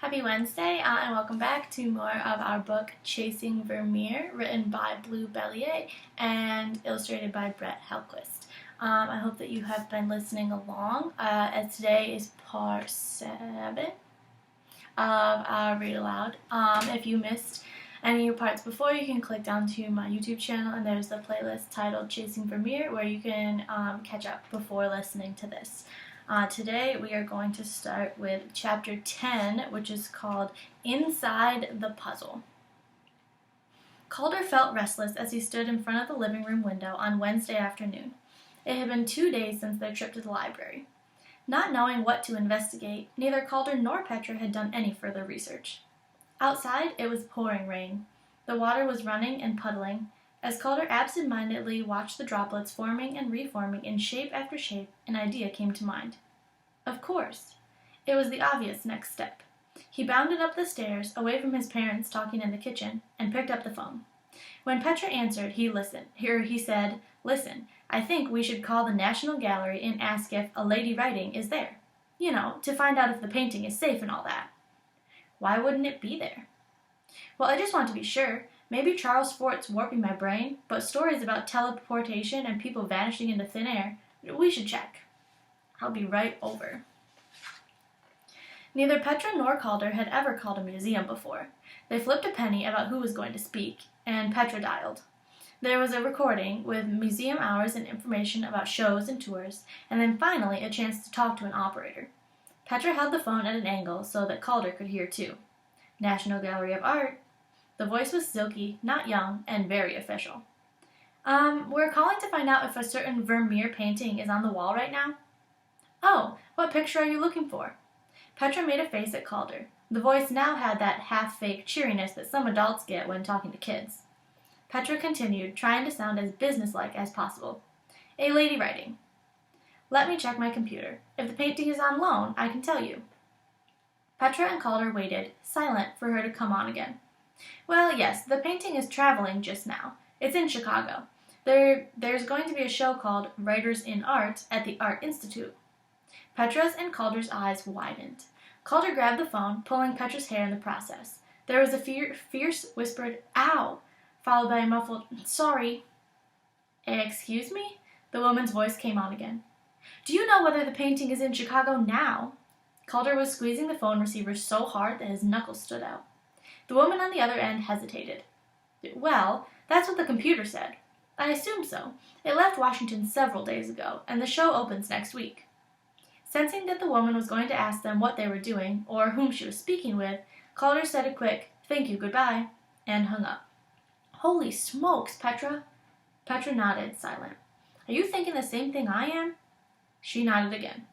Happy Wednesday, and welcome back to more of our book, Chasing Vermeer, written by Blue Balliett and illustrated by Brett Helquist. I hope that you have been listening along, as today is part 7 of our Read Aloud. If you missed any of parts before, you can click down to my YouTube channel, and there's the playlist titled Chasing Vermeer, where you can catch up before listening to this. Today we are going to start with chapter 10, which is called Inside the Puzzle. Calder felt restless as he stood in front of the living room window on Wednesday afternoon. It had been 2 days since their trip to the library. Not knowing what to investigate, neither Calder nor Petra had done any further research. Outside, it was pouring rain. The water was running and puddling. As Calder absent-mindedly watched the droplets forming and reforming in shape after shape, an idea came to mind. Of course. It was the obvious next step. He bounded up the stairs, away from his parents talking in the kitchen, and picked up the phone. When Petra answered, he said, "Listen, I think we should call the National Gallery and ask if a lady writing is there. You know, to find out if the painting is safe and all that." "Why wouldn't it be there?" "Well, I just want to be sure. Maybe Charles Fort's warping my brain, but stories about teleportation and people vanishing into thin air, we should check." "I'll be right over." Neither Petra nor Calder had ever called a museum before. They flipped a penny about who was going to speak, and Petra dialed. There was a recording with museum hours and information about shows and tours, and then finally a chance to talk to an operator. Petra held the phone at an angle so that Calder could hear too. "National Gallery of Art." The voice was silky, not young, and very official. We're calling to find out if a certain Vermeer painting is on the wall right now." "Oh, what picture are you looking for?" Petra made a face at Calder. The voice now had that half-fake cheeriness that some adults get when talking to kids. Petra continued, trying to sound as businesslike as possible. "A lady writing." "Let me check my computer. If the painting is on loan, I can tell you." Petra and Calder waited, silent, for her to come on again. "Well, yes, the painting is traveling just now. It's in Chicago. There's going to be a show called Writers in Art at the Art Institute." Petra's and Calder's eyes widened. Calder grabbed the phone, pulling Petra's hair in the process. There was a fierce whispered, "Ow!" followed by a muffled, "Sorry." "Excuse me?" The woman's voice came on again. "Do you know whether the painting is in Chicago now?" Calder was squeezing the phone receiver so hard that his knuckles stood out. The woman on the other end hesitated. "Well, that's what the computer said. I assume so. It left Washington several days ago, and the show opens next week." Sensing that the woman was going to ask them what they were doing, or whom she was speaking with, Calder said a quick, "Thank you, goodbye," and hung up. "Holy smokes, Petra!" Petra nodded, silent. "Are you thinking the same thing I am?" She nodded again.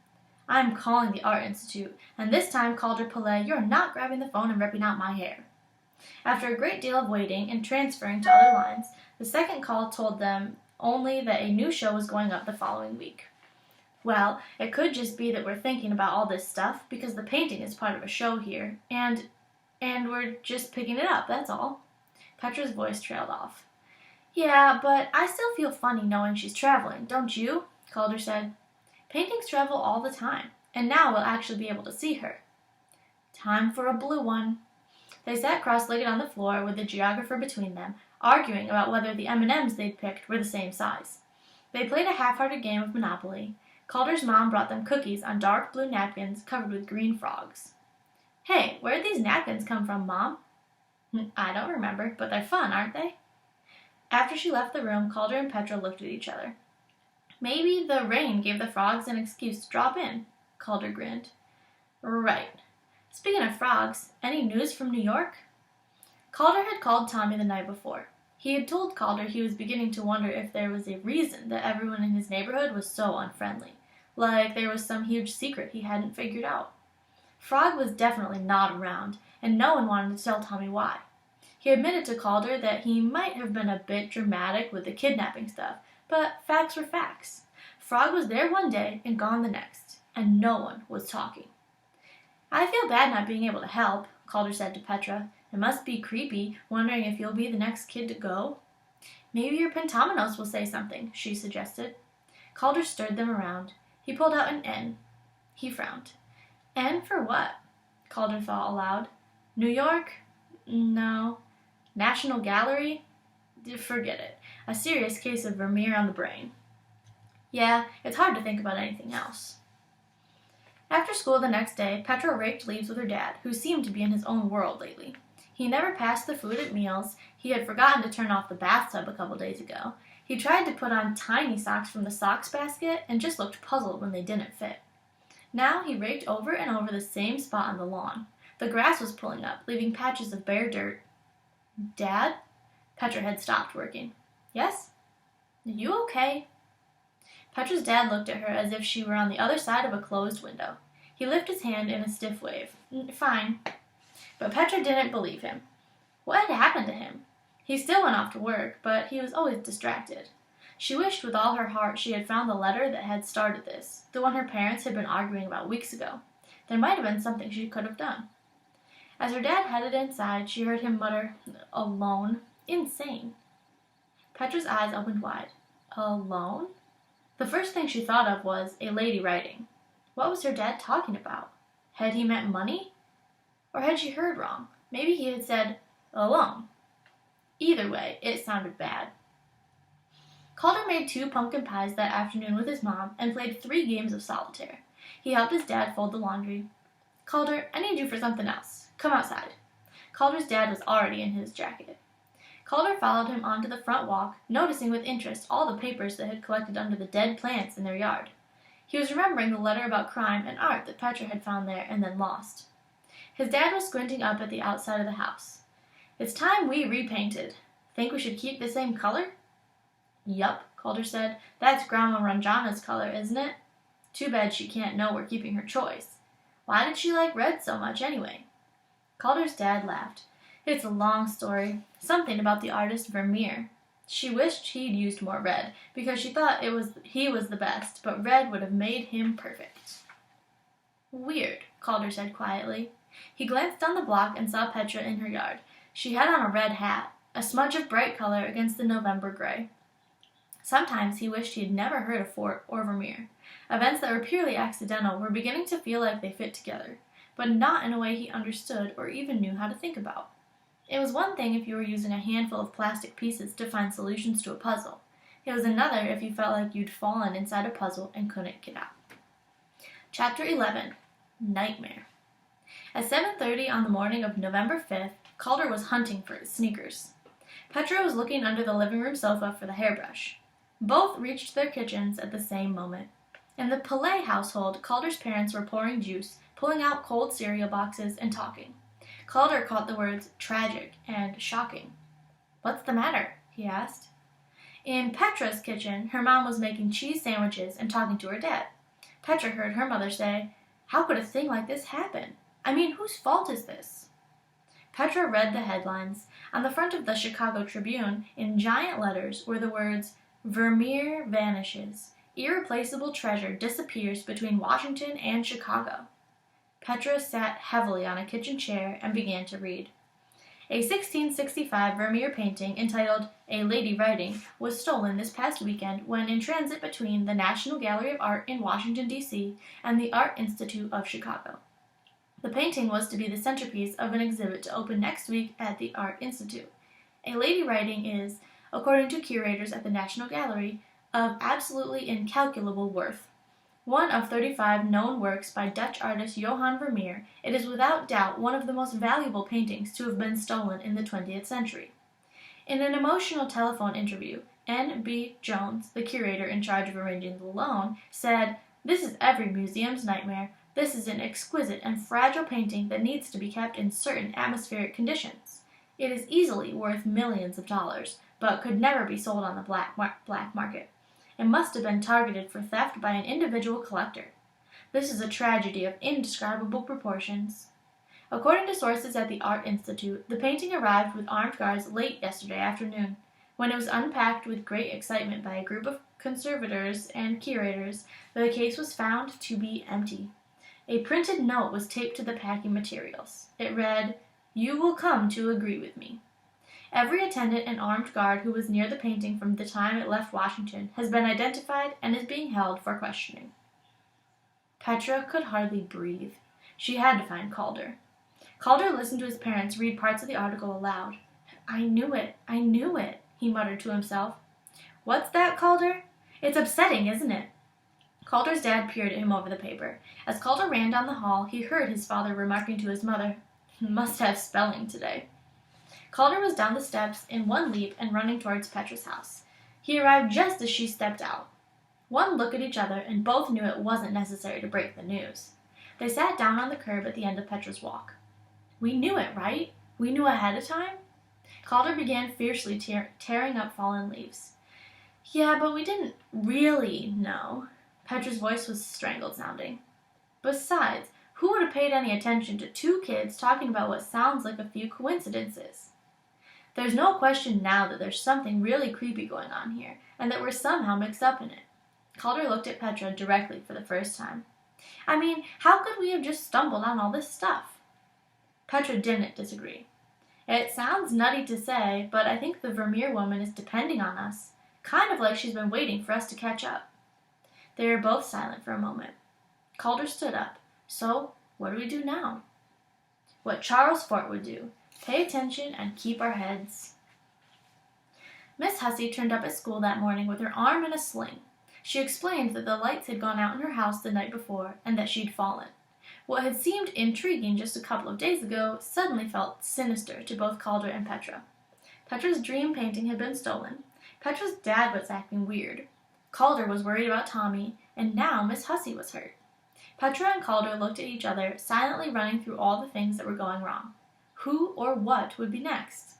"I'm calling the Art Institute, and this time, Calder Pellet, you're not grabbing the phone and ripping out my hair." After a great deal of waiting and transferring to other lines, the second call told them only that a new show was going up the following week. "Well, it could just be that we're thinking about all this stuff, because the painting is part of a show here, and we're just picking it up, that's all." Petra's voice trailed off. "Yeah, but I still feel funny knowing she's traveling, don't you?" Calder said. "Paintings travel all the time, and now we'll actually be able to see her." "Time for a blue one." They sat cross-legged on the floor with the geographer between them, arguing about whether the M&Ms they'd picked were the same size. They played a half-hearted game of Monopoly. Calder's mom brought them cookies on dark blue napkins covered with green frogs. "Hey, where'd these napkins come from, Mom?" "I don't remember, but they're fun, aren't they?" After she left the room, Calder and Petra looked at each other. "Maybe the rain gave the frogs an excuse to drop in," Calder grinned. "Right. Speaking of frogs, any news from New York?" Calder had called Tommy the night before. He had told Calder he was beginning to wonder if there was a reason that everyone in his neighborhood was so unfriendly, like there was some huge secret he hadn't figured out. Frog was definitely not around, and no one wanted to tell Tommy why. He admitted to Calder that he might have been a bit dramatic with the kidnapping stuff, but facts were facts. Frog was there one day and gone the next, and no one was talking. "I feel bad not being able to help," Calder said to Petra. "It must be creepy, wondering if you'll be the next kid to go." "Maybe your Pentamenos will say something," she suggested. Calder stirred them around. He pulled out an N. He frowned. "N for what?" Calder thought aloud. New York? No. National Gallery? Forget it. A serious case of Vermeer on the brain. Yeah, it's hard to think about anything else. After school the next day, Petra raked leaves with her dad, who seemed to be in his own world lately. He never passed the food at meals. He had forgotten to turn off the bathtub a couple days ago. He tried to put on tiny socks from the socks basket and just looked puzzled when they didn't fit. Now he raked over and over the same spot on the lawn. The grass was pulling up, leaving patches of bare dirt. Dad? Petra had stopped working. Yes? Are you okay? Petra's dad looked at her as if she were on the other side of a closed window. He lifted his hand in a stiff wave. Fine. But Petra didn't believe him. What had happened to him? He still went off to work, but he was always distracted. She wished with all her heart she had found the letter that had started this, the one her parents had been arguing about weeks ago. There might have been something she could have done. As her dad headed inside, she heard him mutter, "Alone? Insane." Petra's eyes opened wide. Alone? The first thing she thought of was a lady writing. What was her dad talking about? Had he meant money? Or had she heard wrong? Maybe he had said, alone. Either way, it sounded bad. Calder made 2 pumpkin pies that afternoon with his mom and played 3 games of solitaire. He helped his dad fold the laundry. Calder, I need you for something else. Come outside. Calder's dad was already in his jacket. Calder followed him onto the front walk, noticing with interest all the papers that had collected under the dead plants in their yard. He was remembering the letter about crime and art that Petra had found there and then lost. His dad was squinting up at the outside of the house. It's time we repainted. Think we should keep the same color? Yup, Calder said. That's Grandma Ranjana's color, isn't it? Too bad she can't know we're keeping her choice. Why did she like red so much anyway? Calder's dad laughed. It's a long story. Something about the artist Vermeer. She wished he'd used more red, because she thought he was the best, but red would have made him perfect. Weird, Calder said quietly. He glanced down the block and saw Petra in her yard. She had on a red hat, a smudge of bright color against the November gray. Sometimes he wished he had never heard of Fort or Vermeer. Events that were purely accidental were beginning to feel like they fit together, but not in a way he understood or even knew how to think about. It was one thing if you were using a handful of plastic pieces to find solutions to a puzzle. It was another if you felt like you'd fallen inside a puzzle and couldn't get out. Chapter 11. Nightmare. At 7:30 on the morning of November 5th, Calder was hunting for his sneakers. Petra was looking under the living room sofa for the hairbrush. Both reached their kitchens at the same moment. In the Palais household, Calder's parents were pouring juice, pulling out cold cereal boxes, and talking. Calder caught the words tragic and shocking. What's the matter? He asked. In Petra's kitchen, her mom was making cheese sandwiches and talking to her dad. Petra heard her mother say, "How could a thing like this happen? I mean, whose fault is this?" Petra read the headlines. On the front of the Chicago Tribune, in giant letters, were the words, "Vermeer vanishes. Irreplaceable treasure disappears between Washington and Chicago." Petra sat heavily on a kitchen chair and began to read. A 1665 Vermeer painting entitled A Lady Writing was stolen this past weekend when in transit between the National Gallery of Art in Washington, D.C. and the Art Institute of Chicago. The painting was to be the centerpiece of an exhibit to open next week at the Art Institute. A Lady Writing is, according to curators at the National Gallery, of absolutely incalculable worth. One of 35 known works by Dutch artist Johann Vermeer, it is without doubt one of the most valuable paintings to have been stolen in the 20th century. In an emotional telephone interview, N.B. Jones, the curator in charge of arranging the loan, said, "This is every museum's nightmare. This is an exquisite and fragile painting that needs to be kept in certain atmospheric conditions. It is easily worth millions of dollars, but could never be sold on the black market. It must have been targeted for theft by an individual collector. This is a tragedy of indescribable proportions." According to sources at the Art Institute, the painting arrived with armed guards late yesterday afternoon. When it was unpacked with great excitement by a group of conservators and curators, the case was found to be empty. A printed note was taped to the packing materials. It read, "You will come to agree with me." Every attendant and armed guard who was near the painting from the time it left Washington has been identified and is being held for questioning. Petra could hardly breathe. She had to find Calder. Calder listened to his parents read parts of the article aloud. I knew it, he muttered to himself. What's that, Calder? It's upsetting, isn't it? Calder's dad peered at him over the paper. As Calder ran down the hall, he heard his father remarking to his mother, Must have spelling today. Calder was down the steps in one leap and running towards Petra's house. He arrived just as she stepped out. One look at each other, and both knew it wasn't necessary to break the news. They sat down on the curb at the end of Petra's walk. We knew it, right? We knew ahead of time? Calder began fiercely tearing up fallen leaves. Yeah, but we didn't really know. Petra's voice was strangled sounding. Besides, who would have paid any attention to two kids talking about what sounds like a few coincidences? There's no question now that there's something really creepy going on here, and that we're somehow mixed up in it. Calder looked at Petra directly for the first time. I mean, how could we have just stumbled on all this stuff? Petra didn't disagree. It sounds nutty to say, but I think the Vermeer woman is depending on us, kind of like she's been waiting for us to catch up. They were both silent for a moment. Calder stood up. So, what do we do now? What Charles Fort would do. Pay attention and keep our heads. Miss Hussey turned up at school that morning with her arm in a sling. She explained that the lights had gone out in her house the night before and that she'd fallen. What had seemed intriguing just a couple of days ago suddenly felt sinister to both Calder and Petra. Petra's dream painting had been stolen. Petra's dad was acting weird. Calder was worried about Tommy, and now Miss Hussey was hurt. Petra and Calder looked at each other, silently running through all the things that were going wrong. Who or what would be next?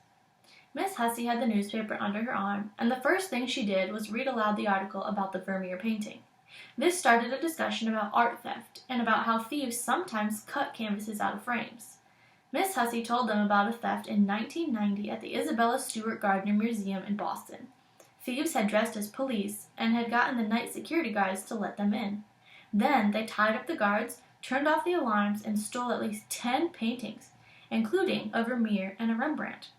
Miss Hussey had the newspaper under her arm, and the first thing she did was read aloud the article about the Vermeer painting. This started a discussion about art theft, and about how thieves sometimes cut canvases out of frames. Miss Hussey told them about a theft in 1990 at the Isabella Stewart Gardner Museum in Boston. Thieves had dressed as police and had gotten the night security guards to let them in. Then they tied up the guards, turned off the alarms, and stole at least 10 paintings, including a Vermeer and a Rembrandt.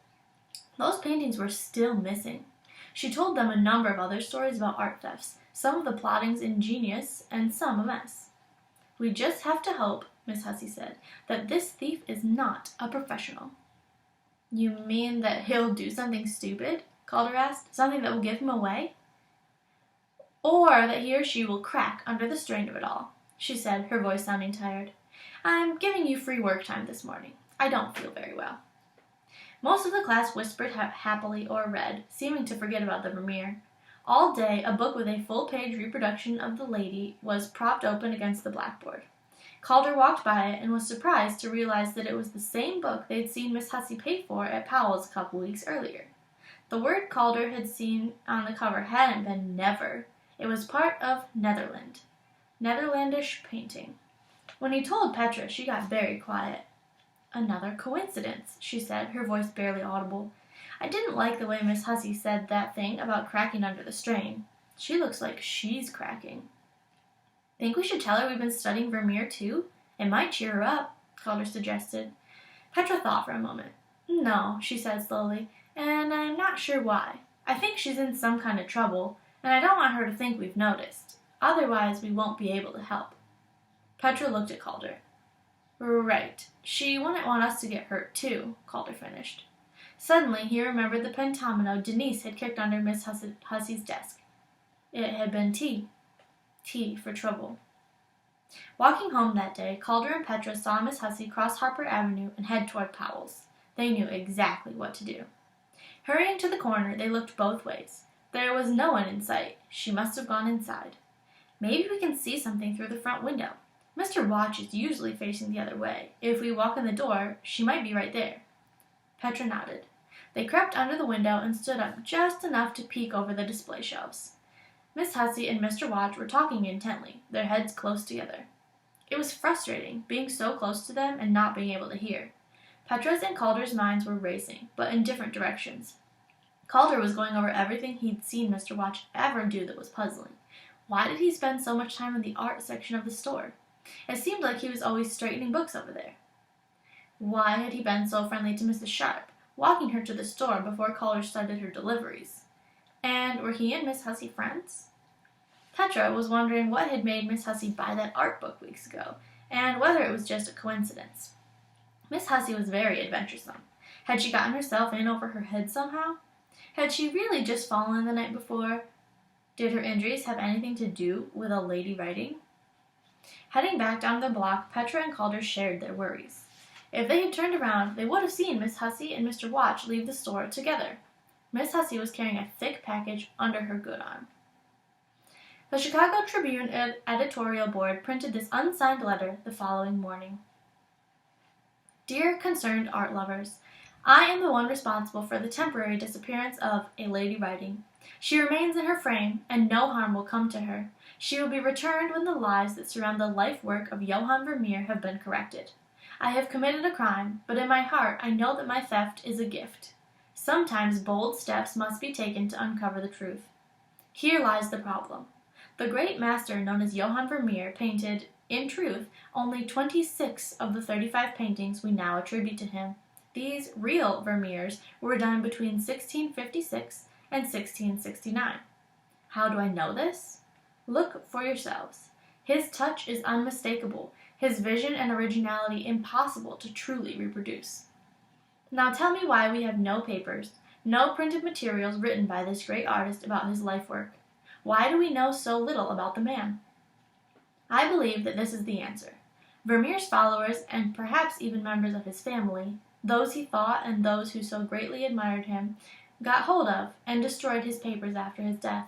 Those paintings were still missing. She told them a number of other stories about art thefts, some of the plottings ingenious and some a mess. We just have to hope, Miss Hussey said, that this thief is not a professional. You mean that he'll do something stupid? Calder asked. Something that will give him away? Or that he or she will crack under the strain of it all, she said, her voice sounding tired. I'm giving you free work time this morning. I don't feel very well. Most of the class whispered happily or read, seeming to forget about the Vermeer. All day, a book with a full-page reproduction of the lady was propped open against the blackboard. Calder walked by it and was surprised to realize that it was the same book they'd seen Miss Hussey pay for at Powell's a couple weeks earlier. The word Calder had seen on the cover hadn't been never. It was part of Netherland. Netherlandish painting. When he told Petra, she got very quiet. Another coincidence, she said, her voice barely audible. I didn't like the way Miss Hussey said that thing about cracking under the strain. She looks like she's cracking. Think we should tell her we've been studying Vermeer too? It might cheer her up, Calder suggested. Petra thought for a moment. No, she said slowly, and I'm not sure why. I think she's in some kind of trouble, and I don't want her to think we've noticed. Otherwise, we won't be able to help. Petra looked at Calder. Right. She wouldn't want us to get hurt, too, Calder finished. Suddenly, he remembered the pentomino Denise had kicked under Miss Hussey's desk. It had been T. T for trouble. Walking home that day, Calder and Petra saw Miss Hussey cross Harper Avenue and head toward Powell's. They knew exactly what to do. Hurrying to the corner, they looked both ways. There was no one in sight. She must have gone inside. Maybe we can see something through the front window. Mr. Watch is usually facing the other way. If we walk in the door, she might be right there. Petra nodded. They crept under the window and stood up just enough to peek over the display shelves. Miss Hussey and Mr. Watch were talking intently, their heads close together. It was frustrating, being so close to them and not being able to hear. Petra's and Calder's minds were racing, but in different directions. Calder was going over everything he'd seen Mr. Watch ever do that was puzzling. Why did he spend so much time in the art section of the store? It seemed like he was always straightening books over there. Why had he been so friendly to Mrs. Sharp, walking her to the store before Calder started her deliveries? And were he and Miss Hussey friends? Petra was wondering what had made Miss Hussey buy that art book weeks ago, and whether it was just a coincidence. Miss Hussey was very adventuresome. Had she gotten herself in over her head somehow? Had she really just fallen the night before? Did her injuries have anything to do with a lady writing? Heading back down the block, Petra and Calder shared their worries. If they had turned around, they would have seen Miss Hussey and Mr. Watch leave the store together. Miss Hussey was carrying a thick package under her good arm. The Chicago Tribune editorial board printed this unsigned letter the following morning. Dear concerned art lovers, I am the one responsible for the temporary disappearance of A Lady Writing. She remains in her frame, and no harm will come to her. She will be returned when the lies that surround the life work of Johann Vermeer have been corrected. I have committed a crime, but in my heart I know that my theft is a gift. Sometimes bold steps must be taken to uncover the truth. Here lies the problem. The great master known as Johann Vermeer painted, in truth, only 26 of the 35 paintings we now attribute to him. These real Vermeers were done between 1656 and 1669. How do I know this? Look for yourselves. His touch is unmistakable, his vision and originality impossible to truly reproduce. Now tell me why we have no papers, no printed materials written by this great artist about his life work. Why do we know so little about the man? I believe that this is the answer. Vermeer's followers, and perhaps even members of his family, those he thought and those who so greatly admired him, got hold of and destroyed his papers after his death.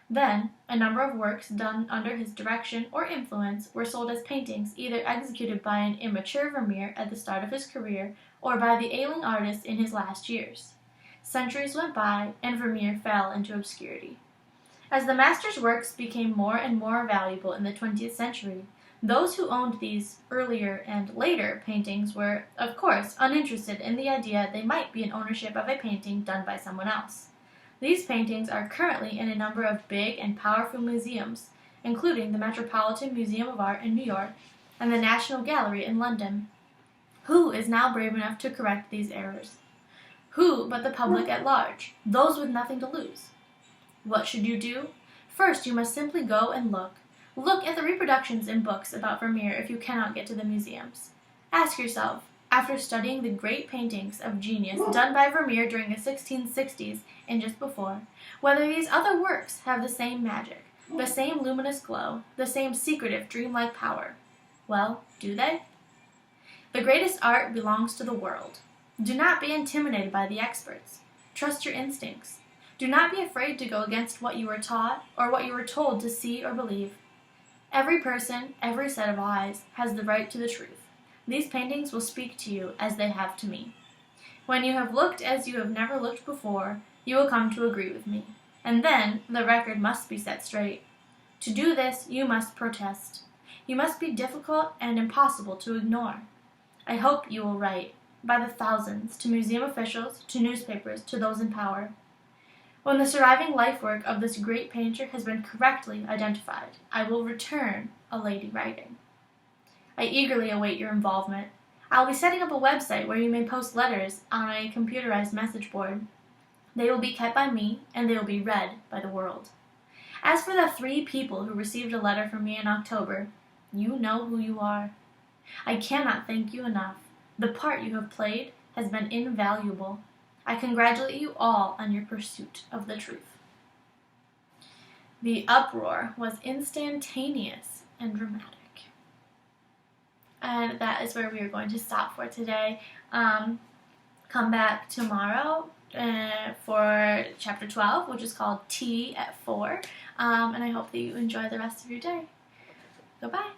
Then, a number of works done under his direction or influence were sold as paintings either executed by an immature Vermeer at the start of his career or by the ailing artist in his last years. Centuries went by, and Vermeer fell into obscurity. As the master's works became more and more valuable in the 20th century, those who owned these earlier and later paintings were, of course, uninterested in the idea they might be in ownership of a painting done by someone else. These paintings are currently in a number of big and powerful museums, including the Metropolitan Museum of Art in New York and the National Gallery in London. Who is now brave enough to correct these errors? Who but the public at large, those with nothing to lose? What should you do? First, you must simply go and look. Look at the reproductions in books about Vermeer if you cannot get to the museums. Ask yourself, after studying the great paintings of genius done by Vermeer during the 1660s and just before, whether these other works have the same magic, the same luminous glow, the same secretive, dreamlike power. Well, do they? The greatest art belongs to the world. Do not be intimidated by the experts. Trust your instincts. Do not be afraid to go against what you were taught or what you were told to see or believe. Every person, every set of eyes, has the right to the truth. These paintings will speak to you as they have to me. When you have looked as you have never looked before, you will come to agree with me. And then the record must be set straight. To do this, you must protest. You must be difficult and impossible to ignore. I hope you will write, by the thousands, to museum officials, to newspapers, to those in power. When the surviving life work of this great painter has been correctly identified, I will return A Lady Writing. I eagerly await your involvement. I will be setting up a website where you may post letters on a computerized message board. They will be kept by me, and they will be read by the world. As for the 3 people who received a letter from me in October, you know who you are. I cannot thank you enough. The part you have played has been invaluable. I congratulate you all on your pursuit of the truth. The uproar was instantaneous and dramatic. And that is where we are going to stop for today. Come back tomorrow for chapter 12, which is called Tea at 4. And I hope that you enjoy the rest of your day. Goodbye.